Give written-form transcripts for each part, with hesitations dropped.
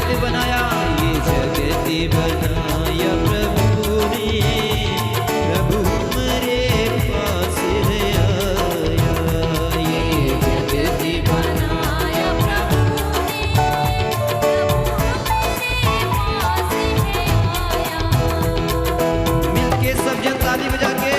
जगत बनाया, ये जगत बनाया प्रभु ने, प्रभु हमारे पास है आया। ये जगत बनाया प्रभु ने, प्रभु हमारे पास है आया। मिलके सब जन ताली बजा के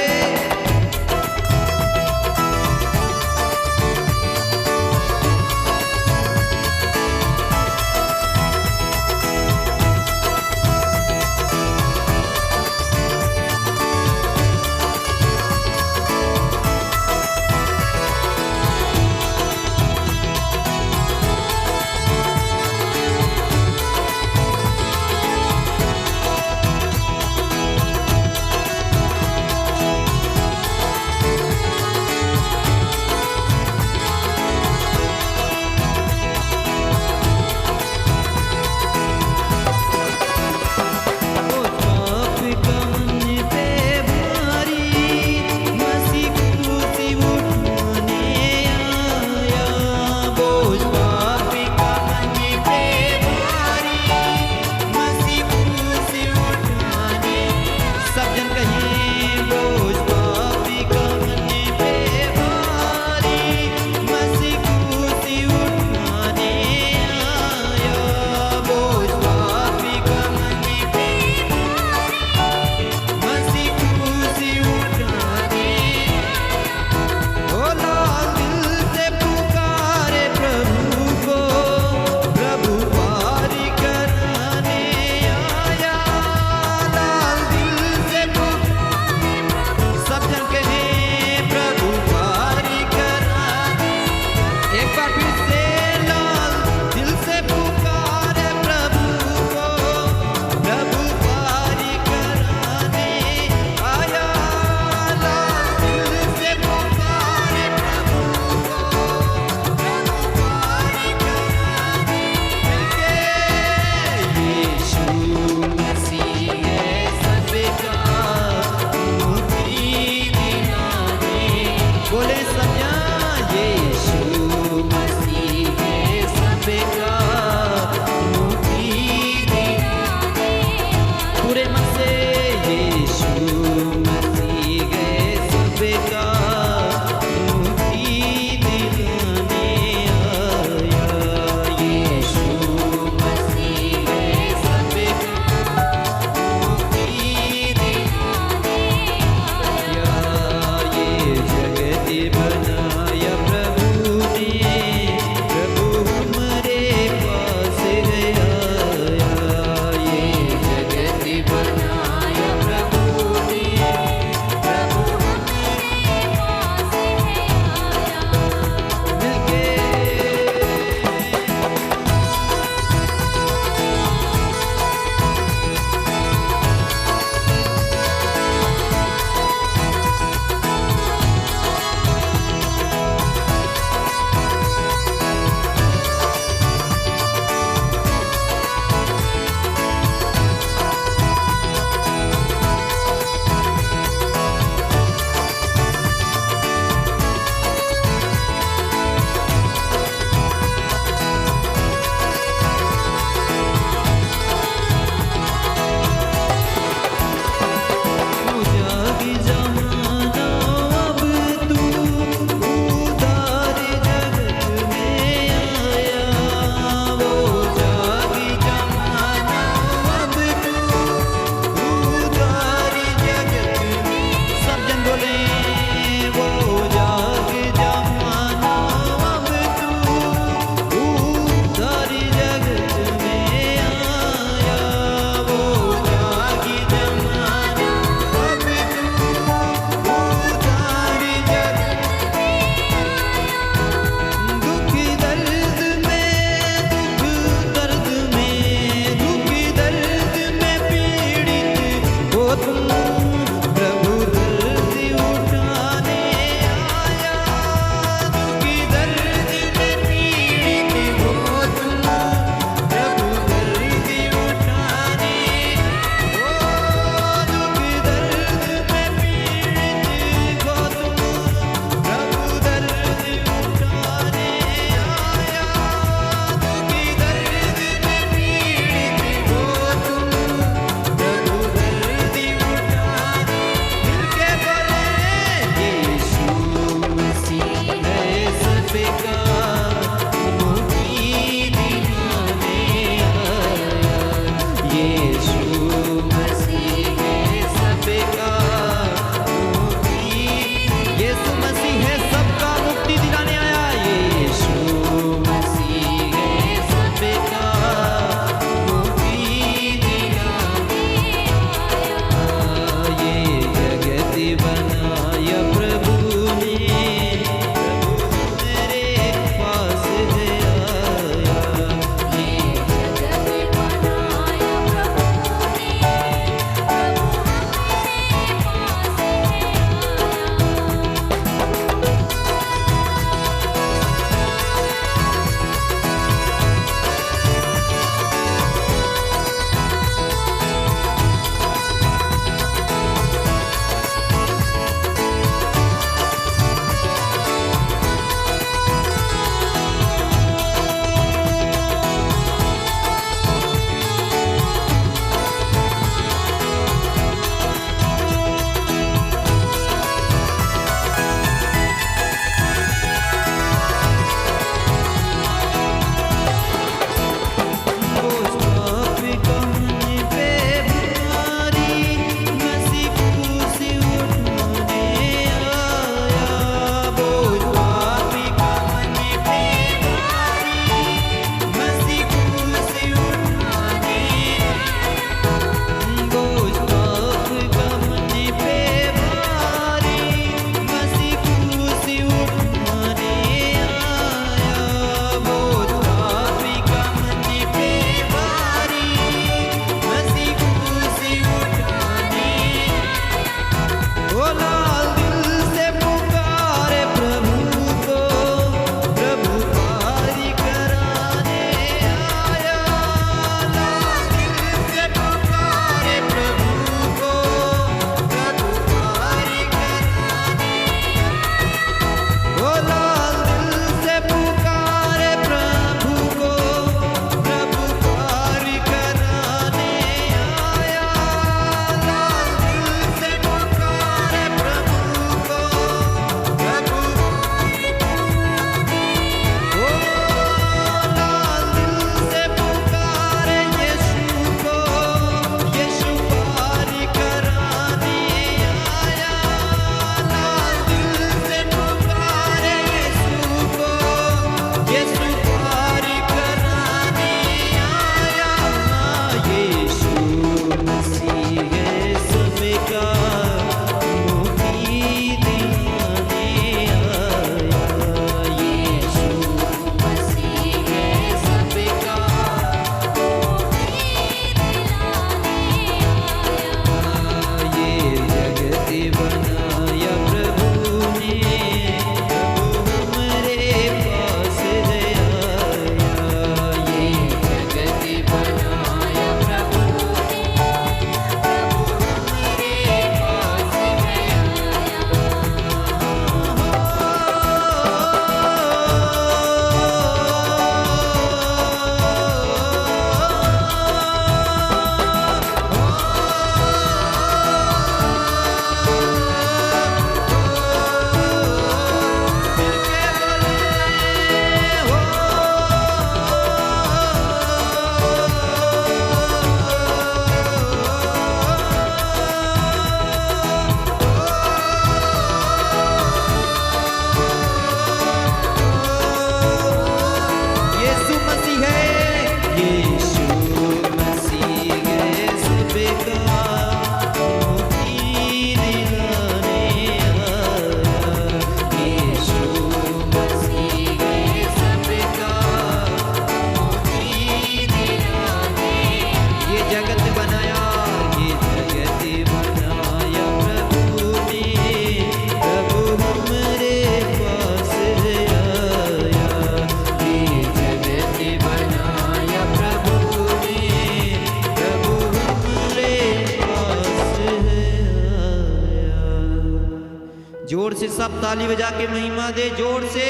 सब ताली बजा के महिमा दे जोर से,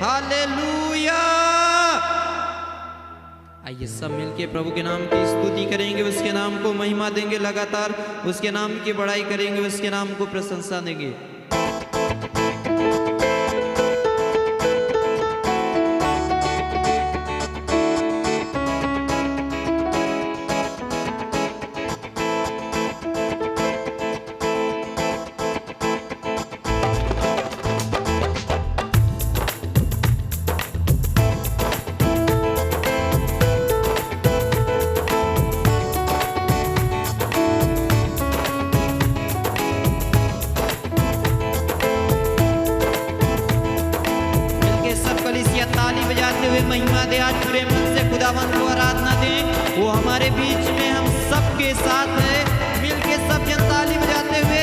हालेलुया। आइए सब मिलके प्रभु के नाम की स्तुति करेंगे, उसके नाम को महिमा देंगे, लगातार उसके नाम की बड़ाई करेंगे, उसके नाम को प्रशंसा देंगे। ताली बजाते हुए महिमा दे, आज पूरे मन से खुदावंत को आराधना दें। वो हमारे बीच में हम सबके साथ है, मिलके सब जन ताली बजाते हुए।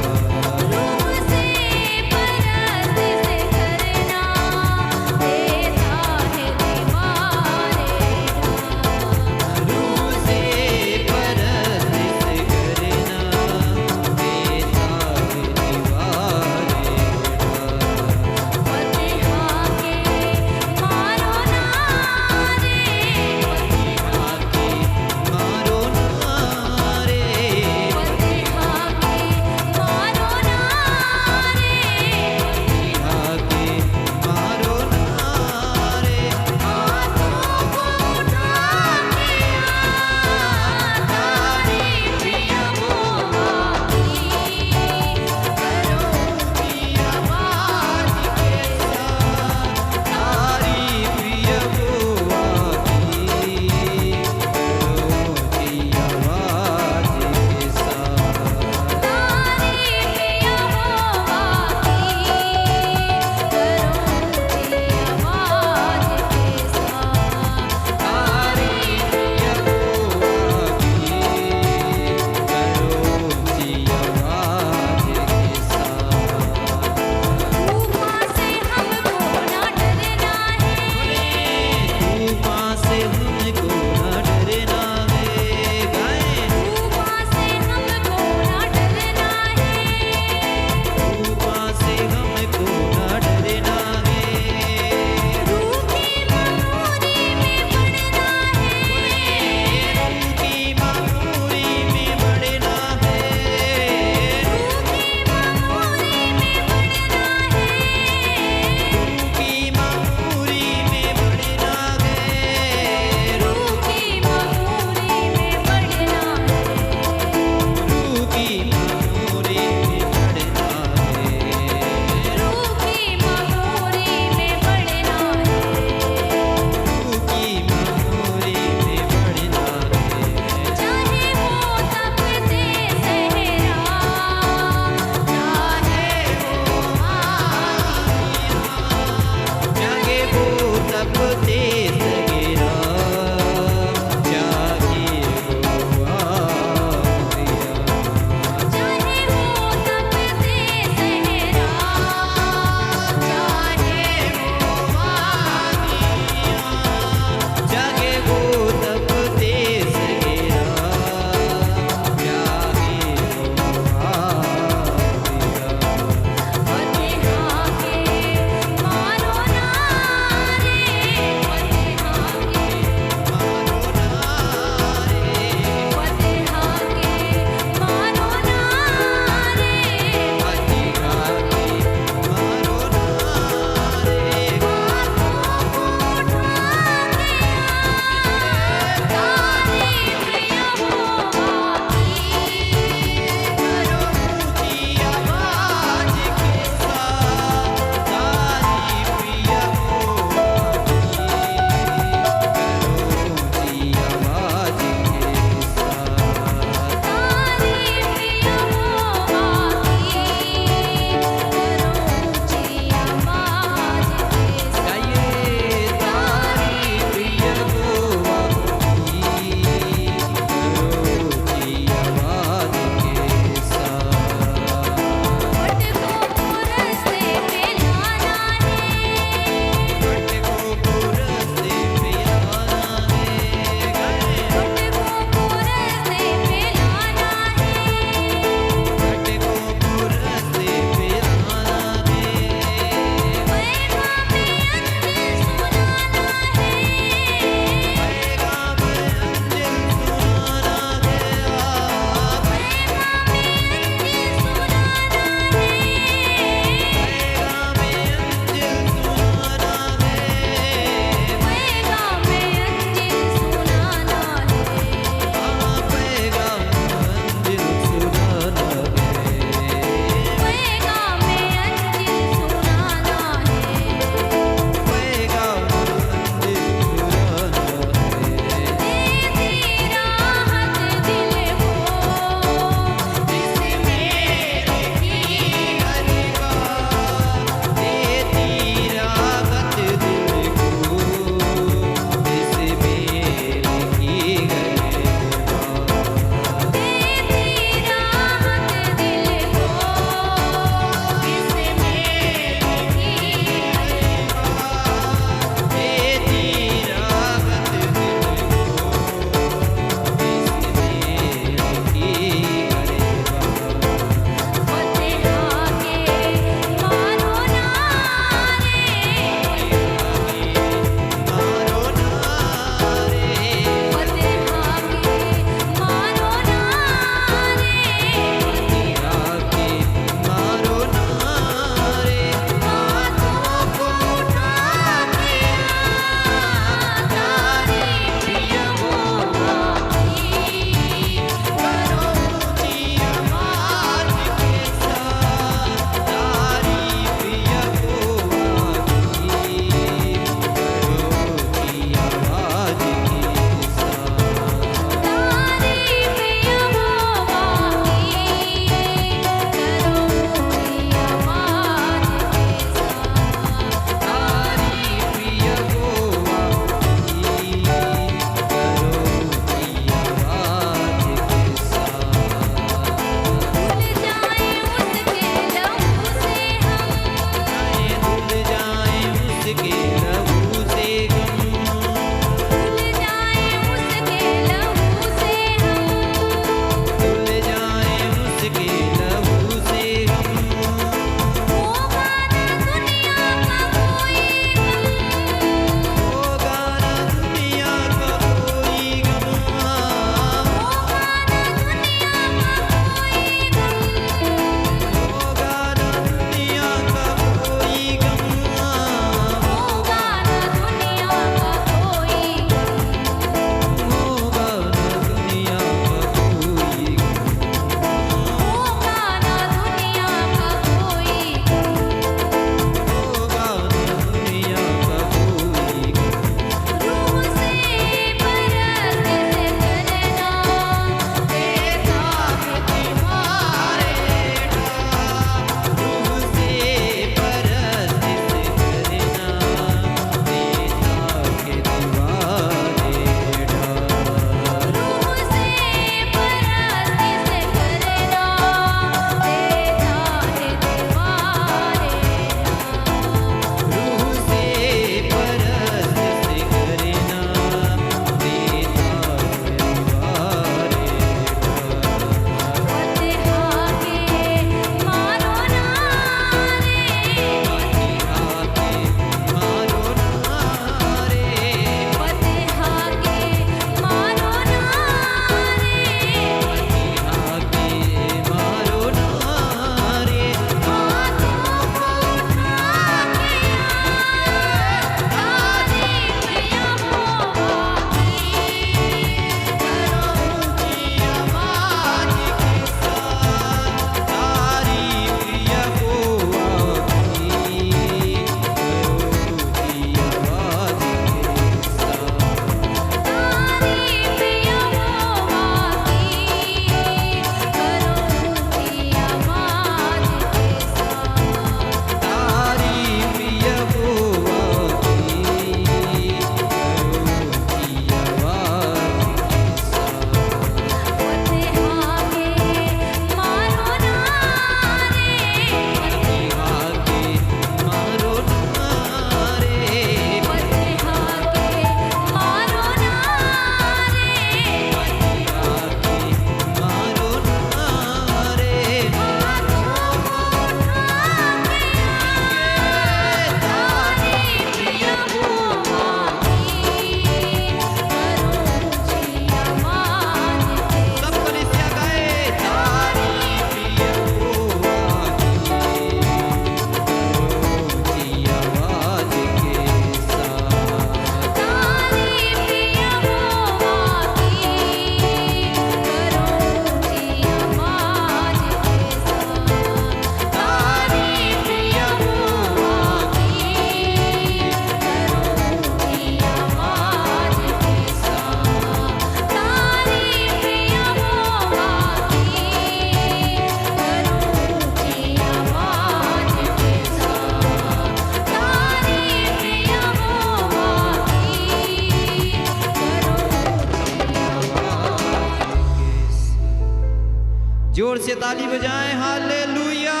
जोर से ताली बजाएं, हालेलुया।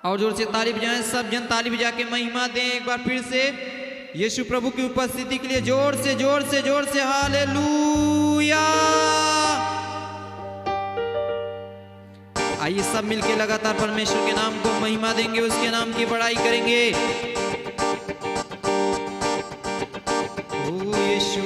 और जोर से ताली बजाएं, सब जन ताली बजा के महिमा दें एक बार फिर से यीशु प्रभु की उपस्थिति के लिए। जोर से जोर से जोर से हालेलुया। आइए सब मिलके लगातार परमेश्वर के नाम को महिमा देंगे, उसके नाम की बड़ाई करेंगे। ओ यीशु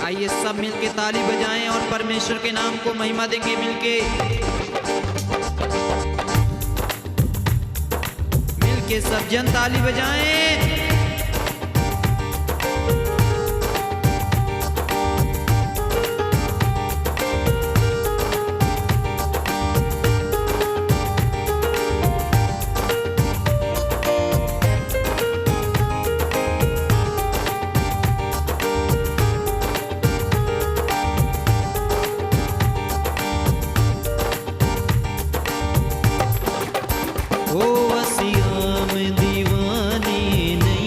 आइए सब मिलके ताली बजाएं और परमेश्वर के नाम को महिमा देंगे मिलके सब जन ताली बजाएं। ओ वसीम दीवानी नहीं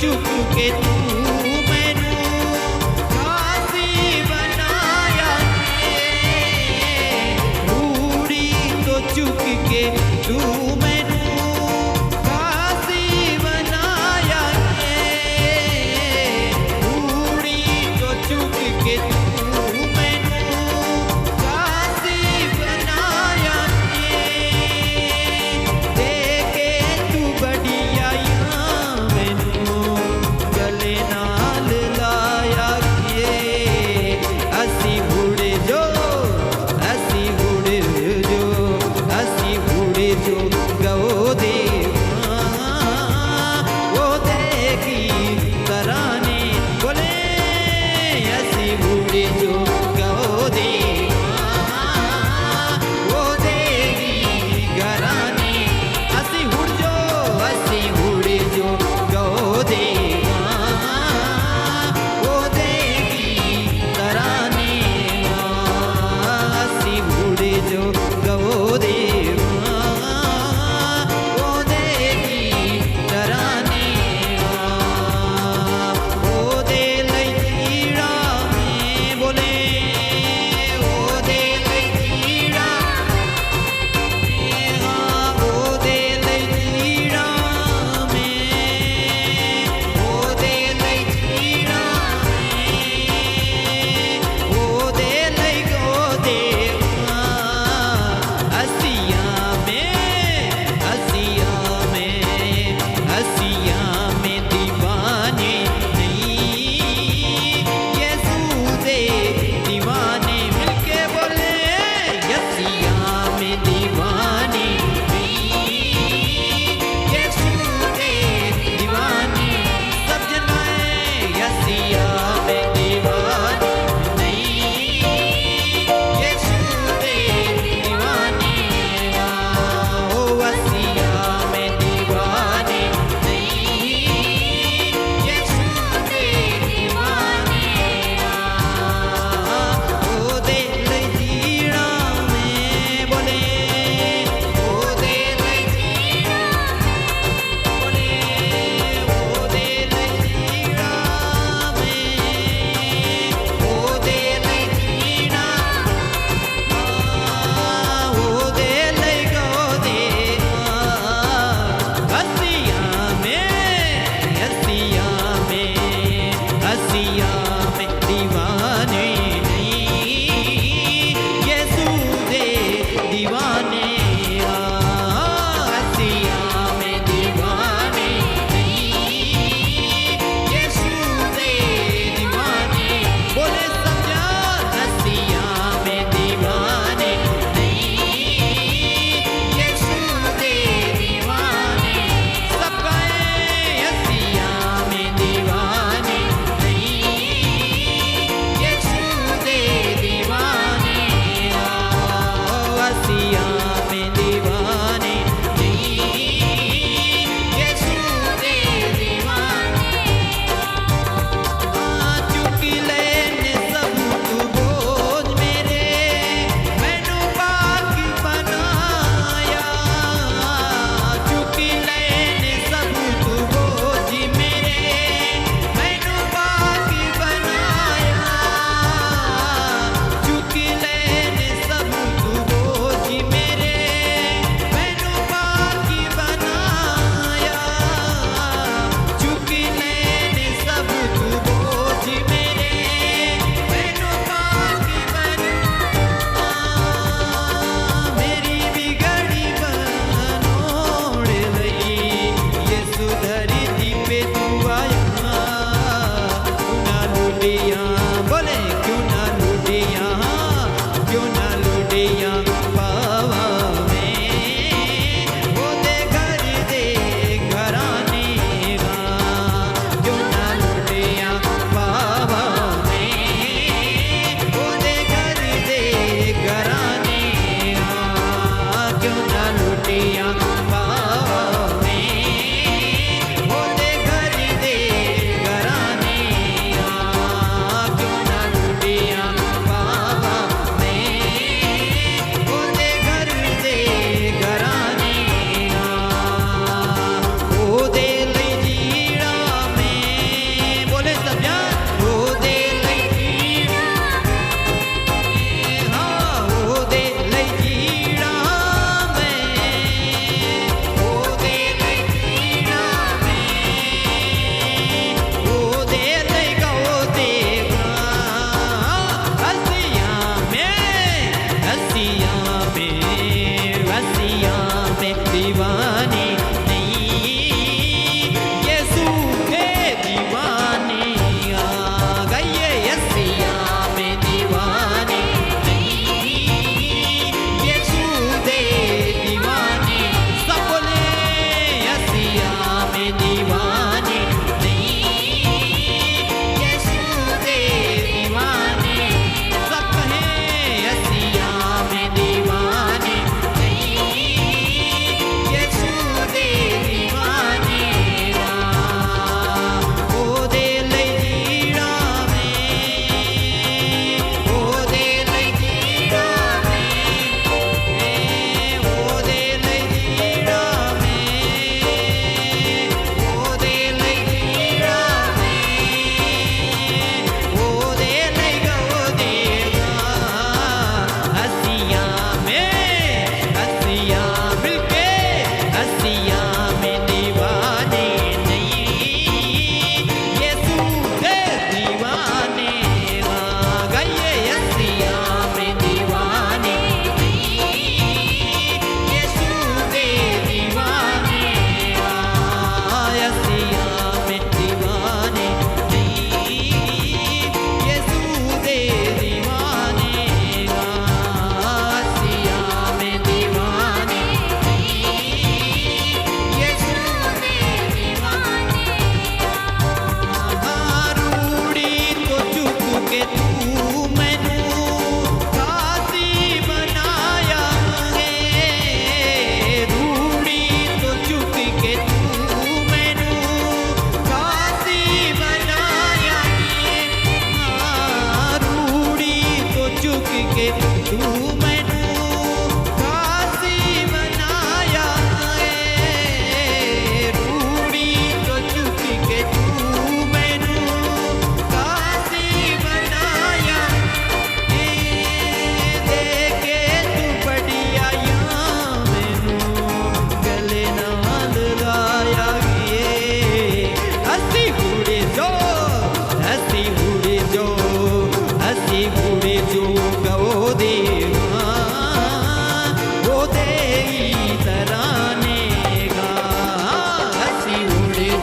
चुक के तू मैनू कासी बनाया रूड़ी तो चुक के तू मैनू कासी बनाया रूड़ी तो चुक के तू मैनू कासी बनाया देखे तू बढ़िया मैनू गले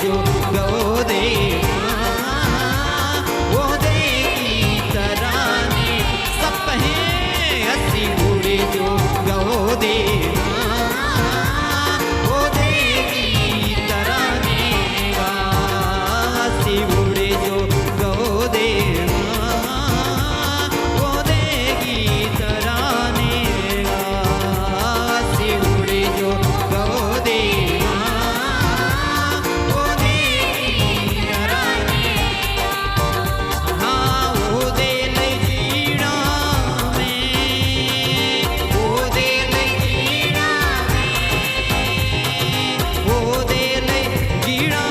जो गो दे वो देगी तराने। सब कहें हंसी बूढ़े जो गो दे वो देगी तराने। हंसी बूढ़े जो गो दे वो देगी तराने। हंसी बूढ़े जो गो दे वो देगी तराने। हाँ वो दे ले जीना में, वो दे ले जीना में, वो दे ले जीना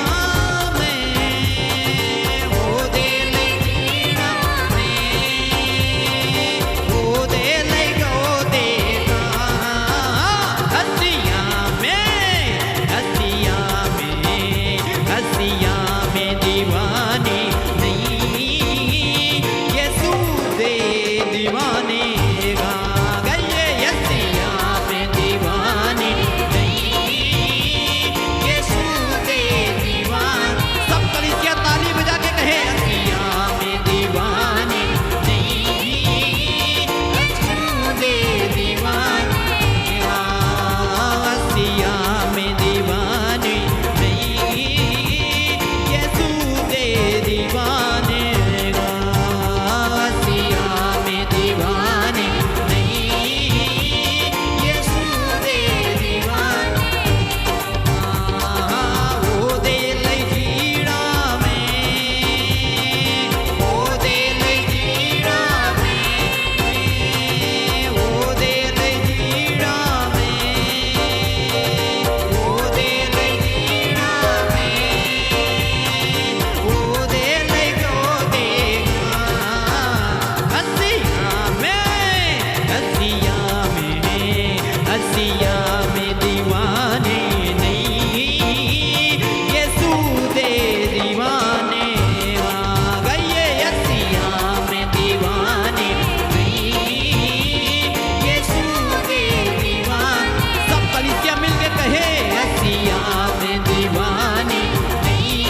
में, वो दे ले जीना में, वो दे ले गो देगा। हंसिया में दीवाने नहीं, यीशु दे दीवाने गा गए। हंसिया में दीवाने नहीं, यीशु दे दीवाने। सब कलीसिया ताली बजा के कहे हंसिया में दीवाने नहीं, यीशु दे दीवाने गा। हंसिया में दीवाने नहीं, यीशु दे दीवाने गा। हंसिया में दीवाने नहीं, यीशु दे दीवाने। वो दे ले जीना में, वो दे ले जीना में, वो दे ले जीना में, वो दे ले जीना में, वो दे ले गो देगा। हंसिया में दीवाने नहीं, यीशु दे दीवाने आ गए। हंसिया में दीवाने नहीं, यीशु दे दीवाने। सब कलीसिया मिलके कहे हंसिया में दीवाने नहीं,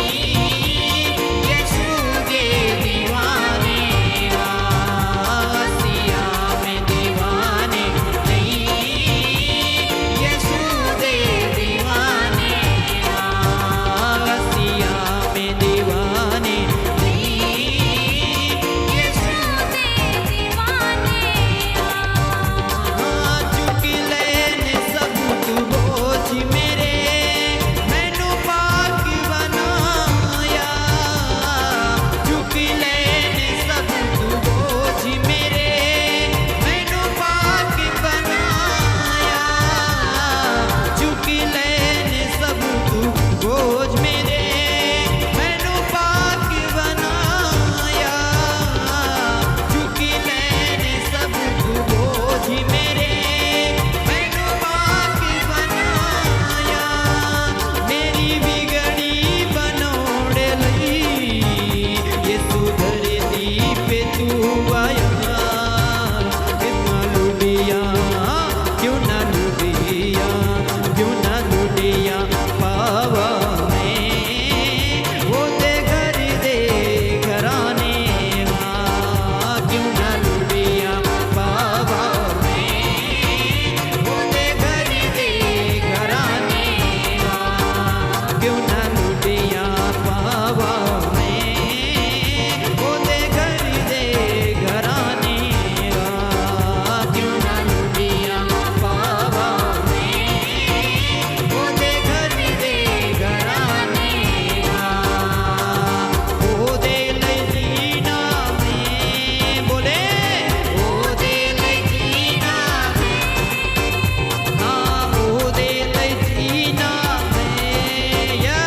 यीशु दे दीवाने आ। हंसिया में दीवाने नहीं, यीशु दे दीवाने आ। हंसिया में दीवाने नहीं, यीशु दे दीवाने आ। चुक लेने सब तू बोझ मेरे, मैनू पाक बनाया। चुक लेने सब तू बोझ मेरे, मैनू पाक बनाया। चुक लेने सब तू बोझ मेरे, मैनू पाक बनाया। चुक लेने सब तू बोझ मेरे, मैनू पाक बनाया। मेरी बिगड़ी बनोड़ लई, यीशु धरती पे तू आया। कितना लुटिया, क्यों ना लुटिया, क्यों ना लुटिया पावा में। वो दे घर दे घराने गा, क्यों ना लुटिया पावा में। वो दे घर दे घराने गा, क्यों ना लुटिया पावा में। वो दे घर दे घराने गा, क्यों ना लुटिया पावा में। वो दे घर दे घराने गा। वो दे ले जीना में, बोले वो दे ले जीना में। हाँ वो दे ले जीना में, या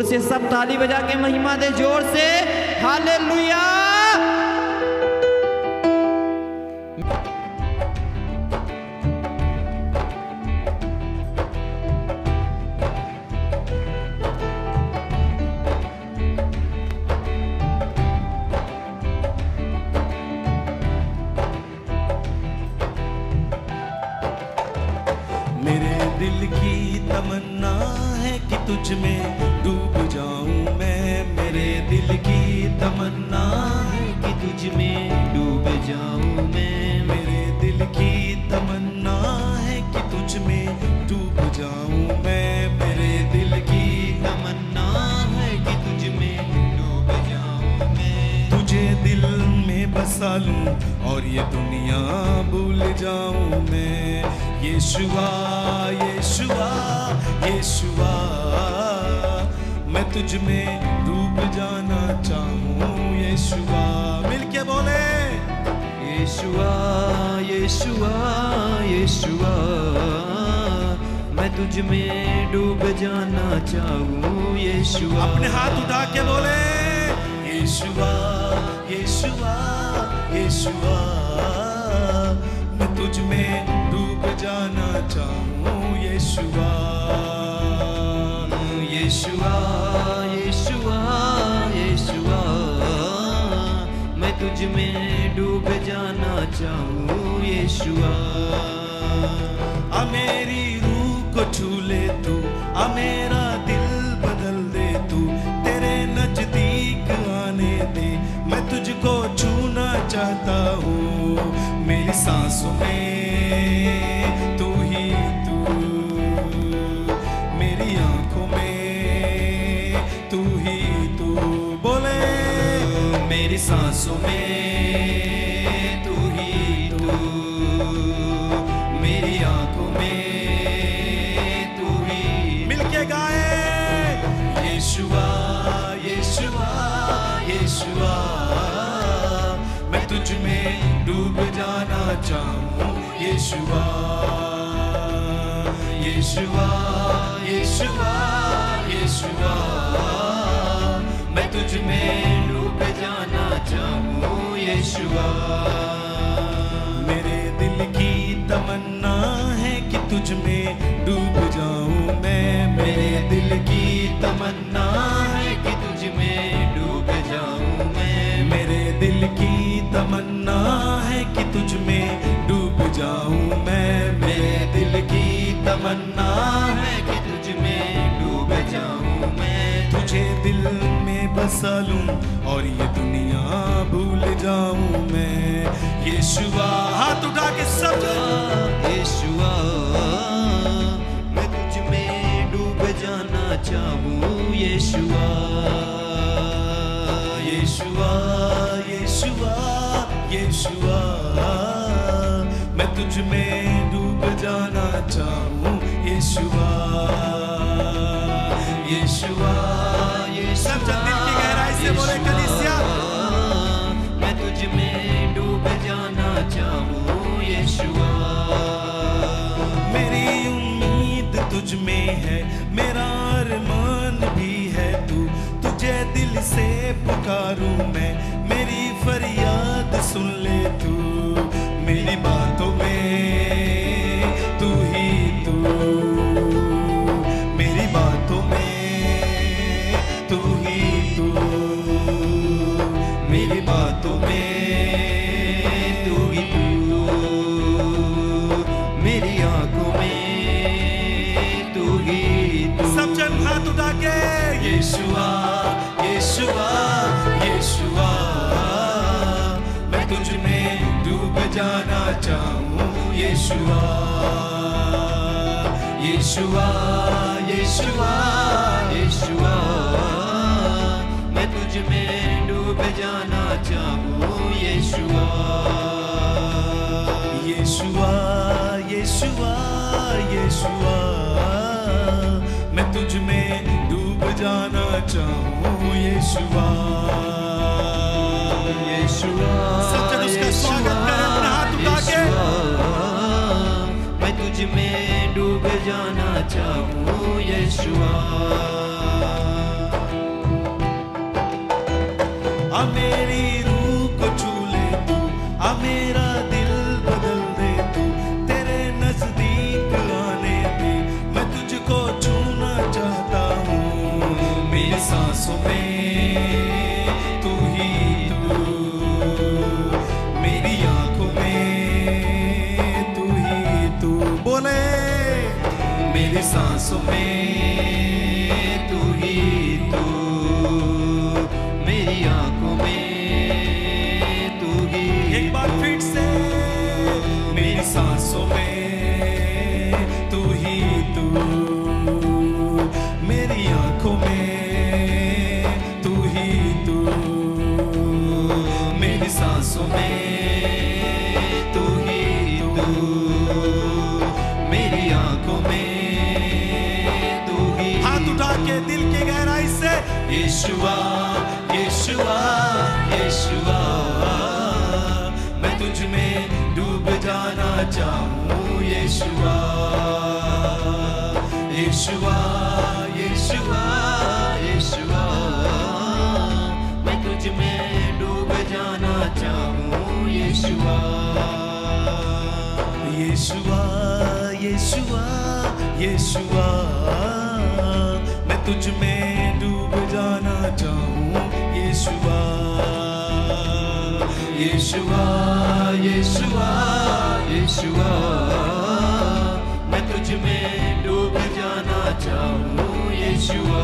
जोर से सब ताली बजा के महिमा दे, जोर से हालेलुया। मेरे दिल की तमन्ना है कि तुझ में डूब जाऊं मैं। मेरे दिल की तमन्ना है कि तुझ में डूब जाऊं मैं। मेरे दिल की तमन्ना है कि तुझ में डूब जाऊं मैं। मेरे दिल की तमन्ना है कि तुझ में डूब जाऊं मैं। तुझे दिल में बसा लूं और ये दुनिया भूल जाऊं मैं। यीशुआ यीशुआ यीशुआ, मैं तुझ में डूब जाना चाहूं। यीशुआ, मिलके बोले यीशुआ यीशुआ यीशुआ, मैं तुझ में डूब जाना चाहूं। यीशुआ, अपने हाथ उठा के बोले यीशुआ यीशुआ यीशुआ, मैं तुझ में डूब जाना चाहूं। यीशुआ यीशुआ यीशुआ यीशुआ, मैं तुझ में डूब जाना चाहूं। यीशुआ, आ मेरी रूह को छू ले तू, आ मेरा दिल बदल दे तू। तेरे नजदीक आने दे, मैं तुझको छूना चाहता हूँ। मेरी सांसों में तू ही तू, मेरी आंखों में तू ही तू। बोले मेरी सांसों में तू ही तू, मेरी आंखों में तू ही। मिलके गाए यीशुआ यीशुआ यीशुआ, मैं तुझ में डूब जाना चाहूं। यीशुआ यीशुआ यीशुआ यीशुआ, मैं तुझ में डूब जाना चाहूं। यीशुआ, मेरे दिल की तमन्ना है कि तुझ में डूब जाऊं मैं। मेरे दिल की तमन्ना है कि तुझ में डूब जाऊं मैं। मेरे दिल की तमन्ना है कि तुझ में डूब जाऊं मैं। मेरे दिल की तमन्ना है कि तुझ में डूब जाऊं मैं। तुझे दिल में बसा लूं और ये दुनिया भूल जाऊं मैं। यीशुआ, हाथ उठा के सब यीशुआ, मैं तुझ में डूब जाना चाहूं। यीशुआ यीशुआ यीशुआ यीशुआ, मैं तुझ में डूब जाना चाहूं। यीशुआ यीशुआ यीशुआ, सब दिल की गहराई से बोले कलीसिया, मैं तुझ में डूब जाना चाहूं। यीशुआ, मेरी उम्मीद तुझ में है, मेरा अरमान भी है तू। तुझे दिल से पुकारूं मैं, मेरी फरियाद सुन ले तू। मेरी बातों में तू ही तू, मेरी बातों में तू ही तू, मेरी बातों में तू ही तू, मेरी आंखों में तू ही तू। सब जन हाथ उठा के यीशुआ यीशुआ यीशुआ, मैं तुझ में डूब जाना चाहूं। यीशुआ यीशुआ यीशुआ यीशुआ, मैं तुझ में डूब जाना चाहूं। यीशुआ यीशुआ यीशुआ यीशुआ, मैं तुझ में डूब जाना चाहूं। यीशुआ यीशुआ, सच्चा उसका स्वागत करें अपना हाथ उठा के। मैं तुझ में डूब जाना चाहूं। यीशुआ आ मेरी रूह को छू ले तू, आ मेरा दिल बदल दे तू, तेरे नजदीक आने दे, मैं तुझको छूना चाहता हूँ। मेरी सांसों में तू ही तू, मेरी आंखों में तू ही तू। बोले मेरी सांसों में तू ही तू, मेरी आंखों में तू ही एक बार फिर से, मेरी सांसों में तू ही तू, मेरी आंखों में तू ही तू, मेरी सांसों में तू ही तू, मेरी आंखों में तू ही। हाथ उठा के दिल की गहराई से, यीशुआ यीशुआ यीशुआ, मैं तुझ में डूब जाना चाहूँ। यीशुआ यीशुआ यीशुआ यीशुआ, मैं तुझ में डूब जाना चाहूँ। यीशुआ यीशुआ यीशुआ यीशुआ, मैं तुझ में डूब जाना चाहूँ। यीशुआ यीशुआ यीशुआ यीशुआ, मैं तुझ में डूब जाना चाहूँ। यीशुआ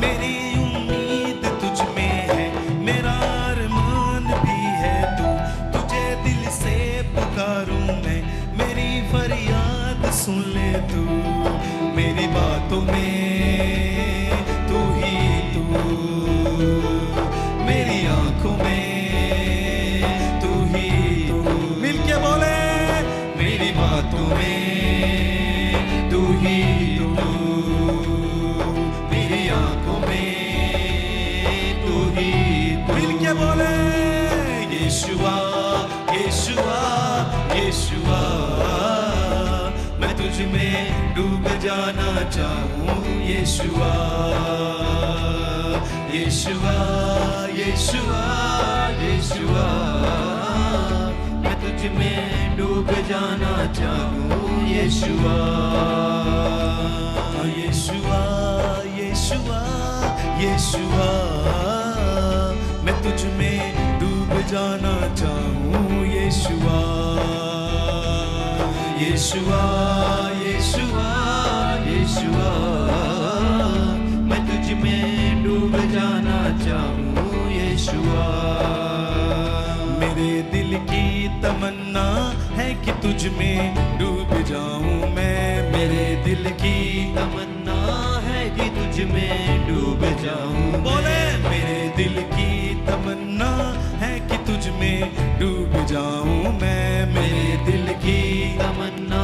मेरी उम्मीद तुझ में है, मेरा अरमान भी है तू, तुझे दिल से पुकारूं मैं, मेरी फरियाद सुन ले तू, मेरी बातों में तू ही तू, मेरी आंखों में तू ही तू। मिलके बोले मेरी बातों में तू ही तू, मेरी आंखों में तू ही तू। मिलके बोले यीशुआ यीशुआ यीशुआ, मैं तुझ में डूब जाना चाहूँ। यीशुआ यीशुआ यीशुआ यीशुआ, मैं तुझ में डूब जाना चाहूँ। यीशुआ यीशुआ यीशुआ यीशुआ, मैं तुझ में डूब जाना चाहूँ। यीशुआ यीशुआ यीशुआ यीशुआ, मैं तुझ में डूब जाना चाहूँ। यीशुआ मेरे दिल की तमन्ना है कि तुझ में डूब जाऊं मैं, मेरे दिल की तमन्ना है कि तुझ में डूब जाऊं। बोले मेरे दिल की तमन्ना है कि तुझ में डूब जाऊं मैं, मेरे दिल की तमन्ना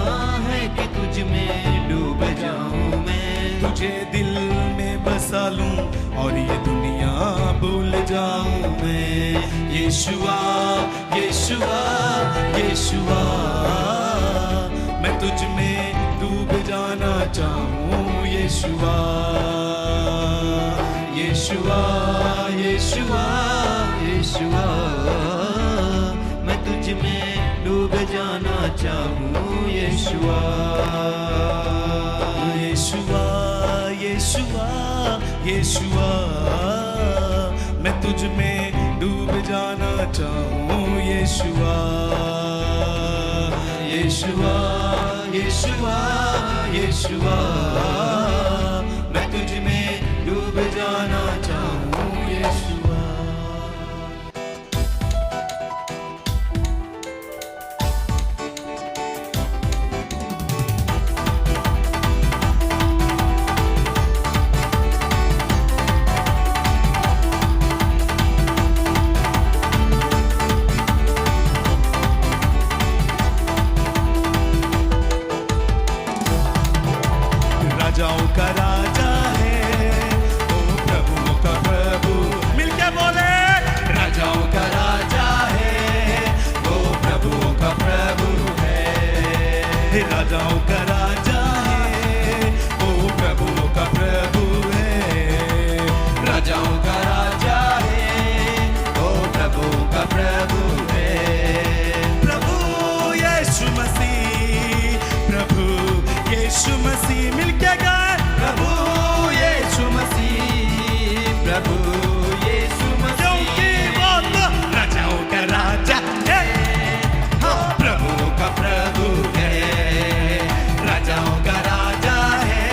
है कि तुझ में डूब जाऊं मैं, तुझे दिल में बसा लूं और ये दुनिया भूल जाऊं मैं। यीशुआ यीशुआ यीशुआ, मैं तुझ में डूब जाना चाहूँ। यीशुआ यीशुआ यीशुआ यीशुआ, मैं तुझ में डूब जाना चाहूँ। यीशुआ यीशुआ यीशुआ यीशुआ, मैं तुझ में डूब जाना चाहूँ। यीशुआ यीशुआ यीशुआ यीशुआ, मैं तुझ में डूब जाना चाहूँ। यीशुआ राजाओं मसीह मिलके गाए प्रभु यीशु मसीह, प्रभु यीशु क्योंकि मसीह, वो तो राजाओं का राजा है हाँ, प्रभु का प्रभु है, राजाओं का राजा है,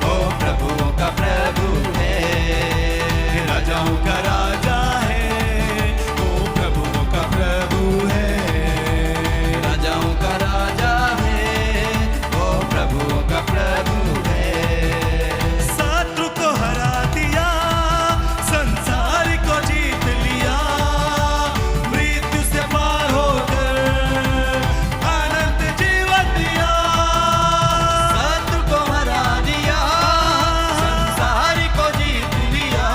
ओ प्रभुओं का प्रभु है, राजाओं का राजा है, ओ प्रभुओं का प्रभु है, राजाओं का राजा है, ओ प्रभुओं का प्रभु है। शत्रु को हरा दिया, संसार को जीत लिया, मृत्यु से पार होकर अनंत जीवन दिया। शत्रु को हरा दिया, संसार को जीत लिया,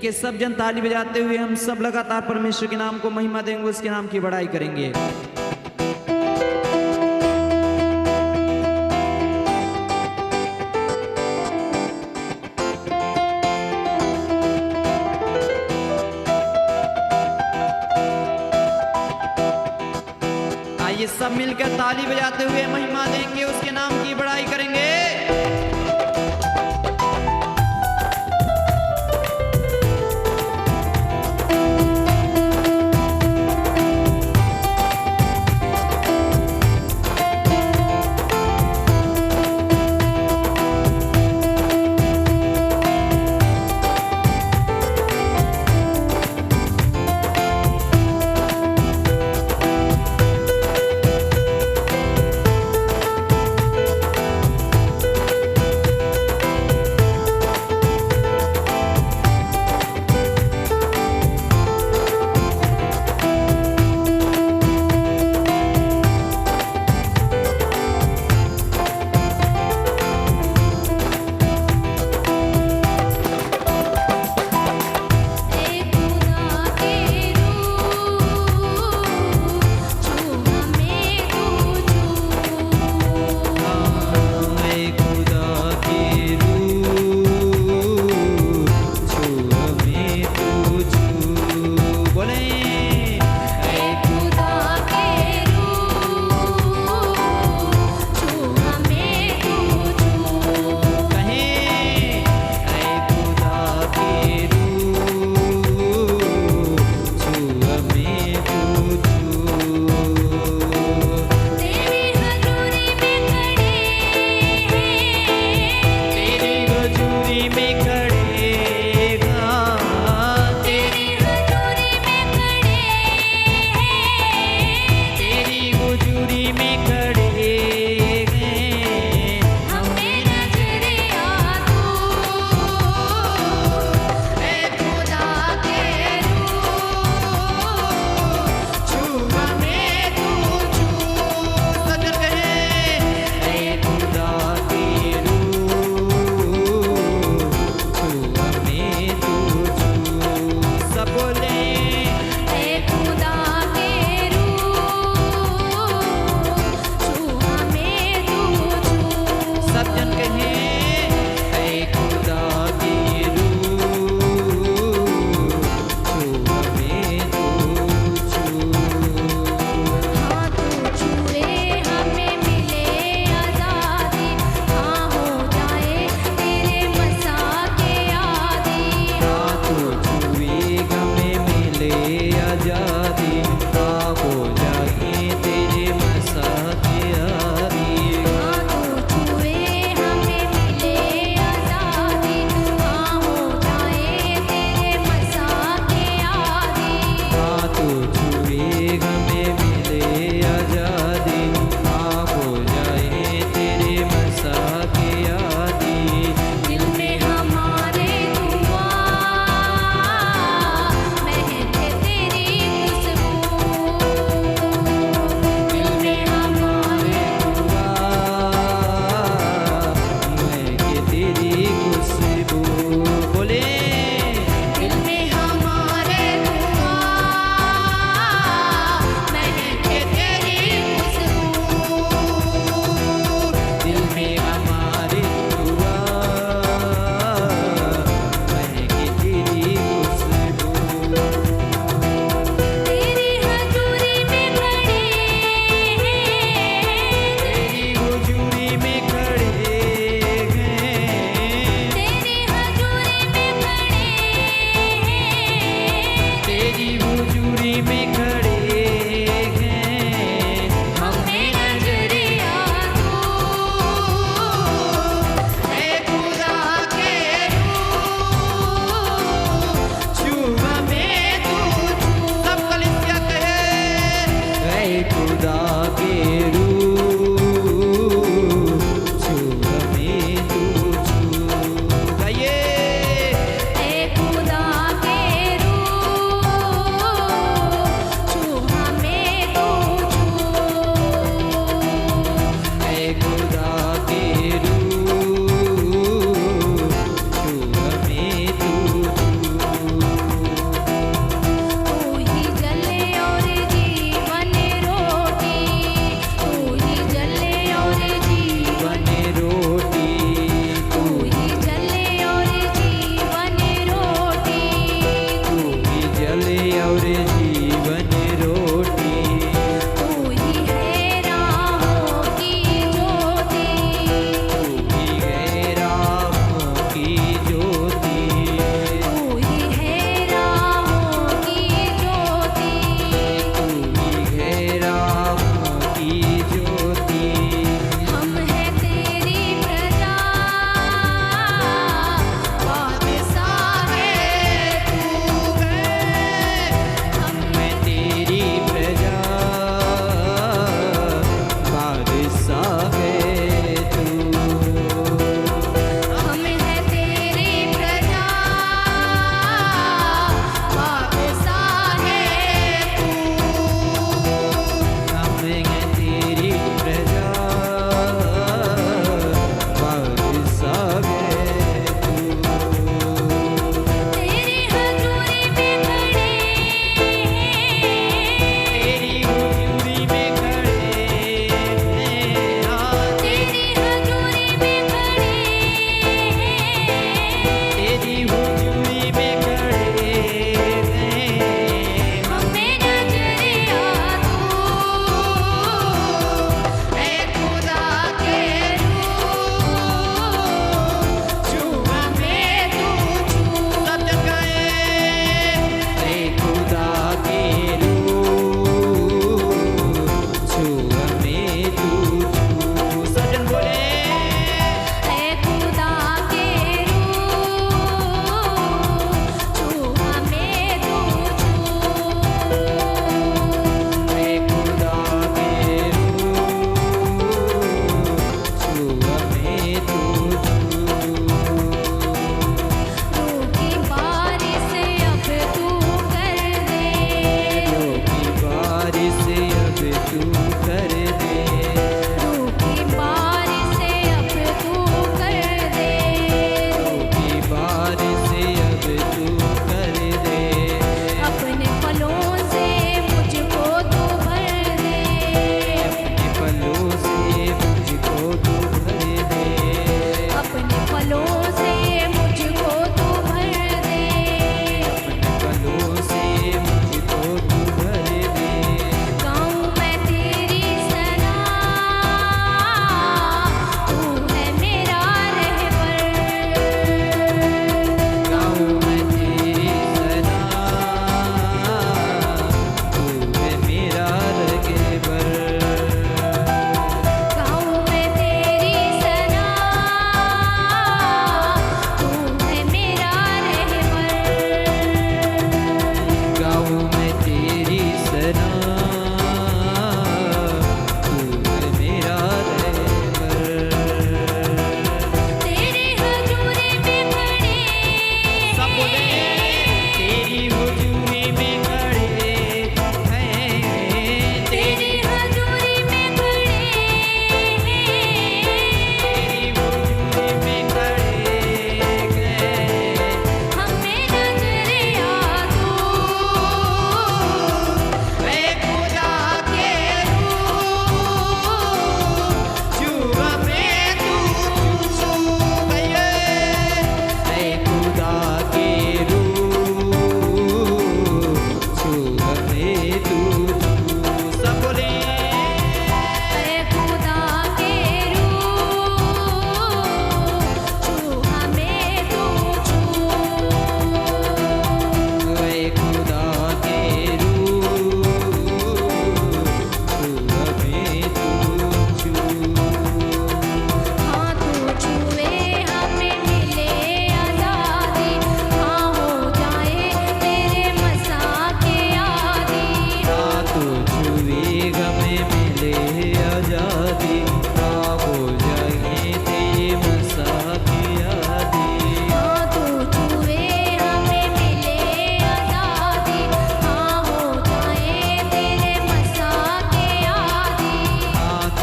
मिलके सब जन ताली बजाते हुए हम सब लगातार परमेश्वर के नाम को महिमा देंगे, उसके नाम की बड़ाई करेंगे। आइए सब मिलकर ताली बजाते हुए महिमा देंगे, उसके नाम की बड़ाई करेंगे।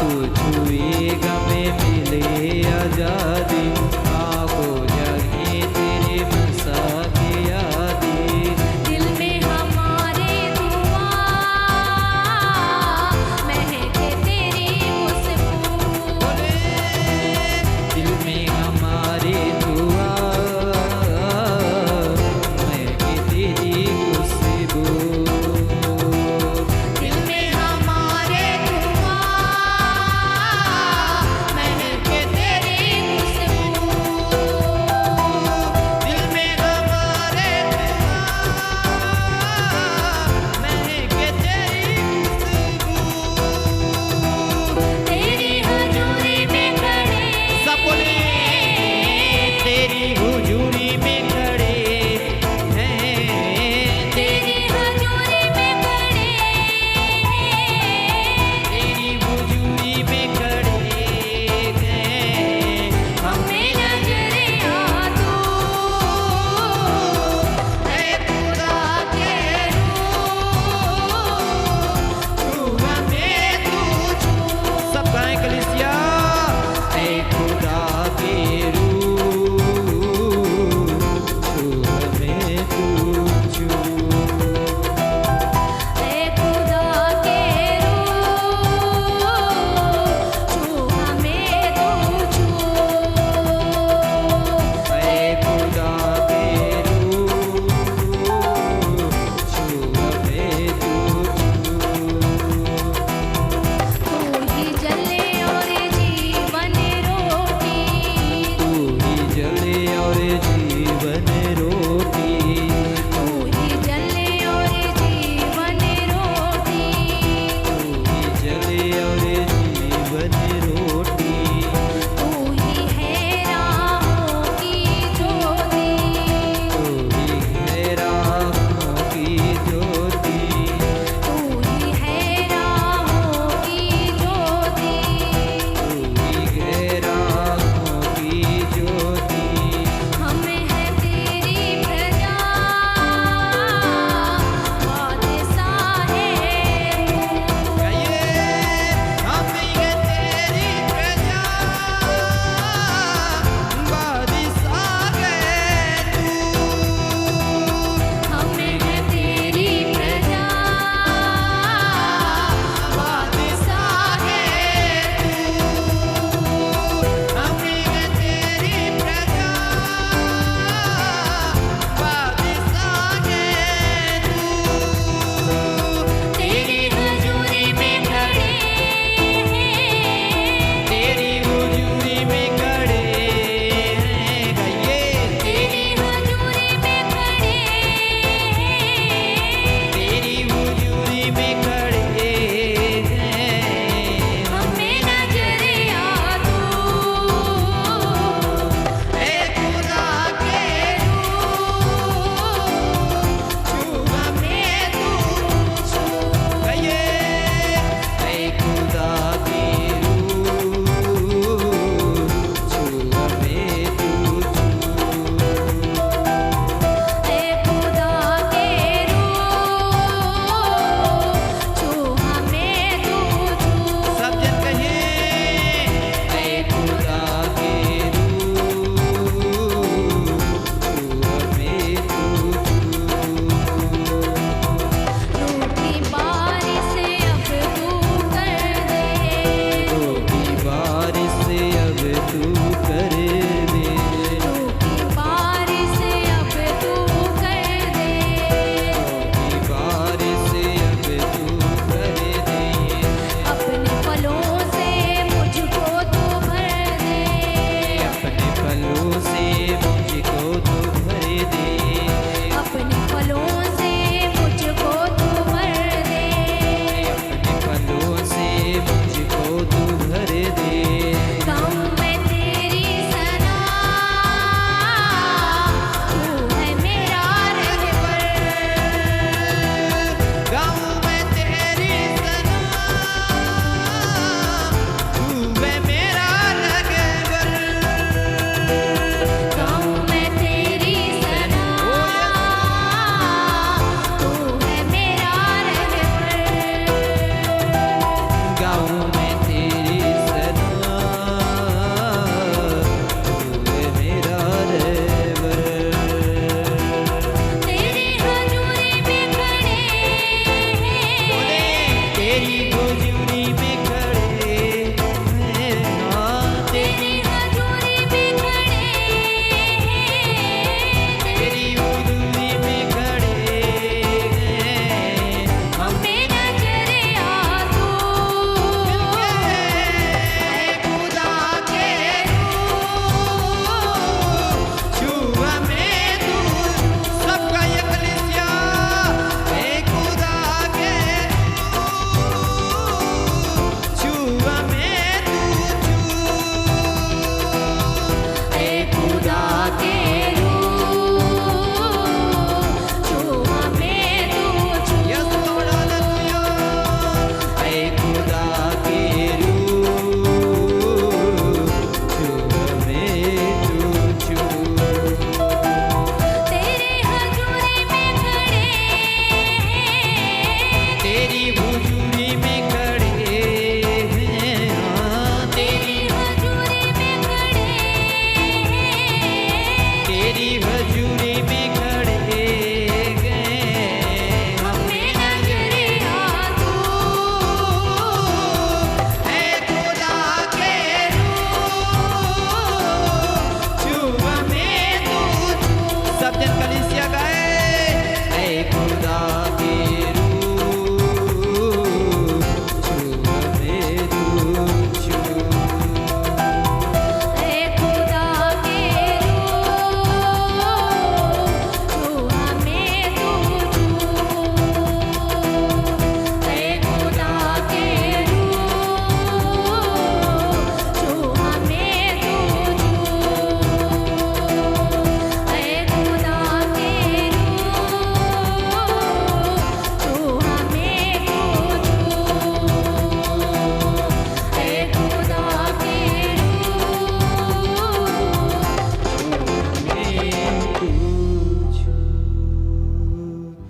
तू छुएगा मैं मिले आजादी